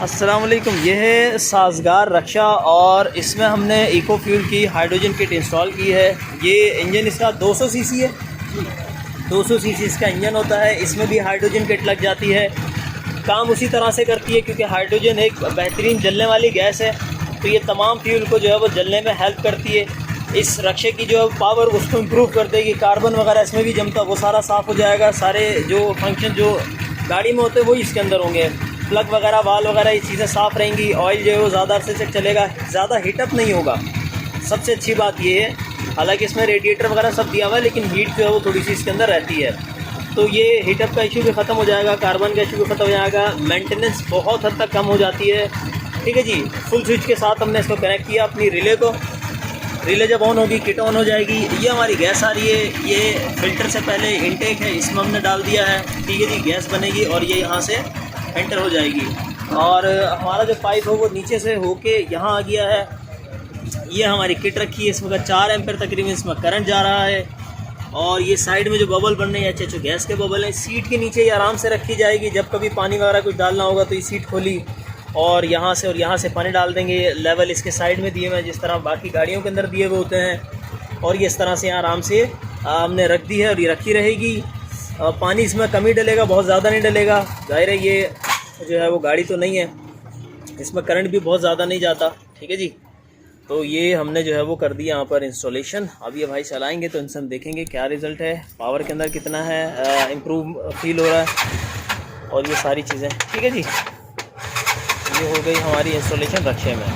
अस्सलाम वालेकुम। ये है साज़गार रक्षा और इसमें हमने इको फ्यूल की हाइड्रोजन किट इंस्टॉल की है। ये इंजन इसका 200 सीसी है, 200 सीसी इसका इंजन होता है। इसमें भी हाइड्रोजन किट लग जाती है। काम उसी तरह से करती है क्योंकि हाइड्रोजन एक बेहतरीन जलने वाली गैस है, तो ये तमाम फ्यूल को जो है वो जलने में हेल्प करती है। इस रक्षे की जो पावर उसको इम्प्रूव कर देगी। कार्बन वगैरह इसमें भी जमता वो सारा साफ़ हो जाएगा। सारे जो फंक्शन जो गाड़ी में होते हैं वो इसके अंदर होंगे। प्लग वगैरह, वाल वगैरह, ये चीज़ें साफ़ रहेंगी। ऑयल जो है वो ज़्यादा अरसे तक चलेगा, ज़्यादा हीटअप नहीं होगा। सबसे अच्छी बात ये है, हालांकि इसमें रेडिएटर वगैरह सब दिया हुआ है, लेकिन हीट जो है वो थोड़ी सी इसके अंदर रहती है। तो ये हीटअप का इशू भी ख़त्म हो जाएगा, कार्बन का इशू भी ख़त्म हो जाएगा, मेंटेनेंस बहुत हद तक कम हो जाती है। ठीक है जी। फुल स्विच के साथ हमने इसको कनेक्ट किया अपनी रिले को। रिले जब ऑन होगी, किट ऑन हो जाएगी। ये हमारी गैस आ रही है, ये फ़िल्टर से पहले इनटेक है, इसमें हमने डाल दिया है। ठीक है जी। गैस बनेगी और ये यहाँ से एंटर हो जाएगी और हमारा जो पाइप है वो नीचे से होके यहाँ आ गया है। ये हमारी किट रखी है, इसमें का 4 एम्पेयर तकरीबन इसमें करंट जा रहा है। और ये साइड में जो बबल बन रहे हैं अच्छे अच्छे गैस के बबल हैं, सीट के नीचे ये आराम से रखी जाएगी। जब कभी पानी वगैरह कुछ डालना होगा तो ये सीट खोली और यहाँ से पानी डाल देंगे। लेवल इसके साइड में दिए हुए हैं, जिस तरह बाकी गाड़ियों के अंदर दिए हुए होते हैं। और ये इस तरह से आराम से हमने रख दी है और ये रखी रहेगी। पानी इसमें कम ही डलेगा, बहुत ज़्यादा नहीं डलेगा। जाहिर है ये जो है वो गाड़ी तो नहीं है, इसमें करंट भी बहुत ज़्यादा नहीं जाता। ठीक है जी। तो ये हमने जो है वो कर दिया यहाँ पर इंस्टॉलेशन। अब ये भाई चलाएंगे तो इंसान देखेंगे क्या रिज़ल्ट है, पावर के अंदर कितना है इम्प्रूव फील हो रहा है और ये सारी चीज़ें। ठीक है जी। ये हो गई हमारी इंस्टॉलेशन रक्षे में।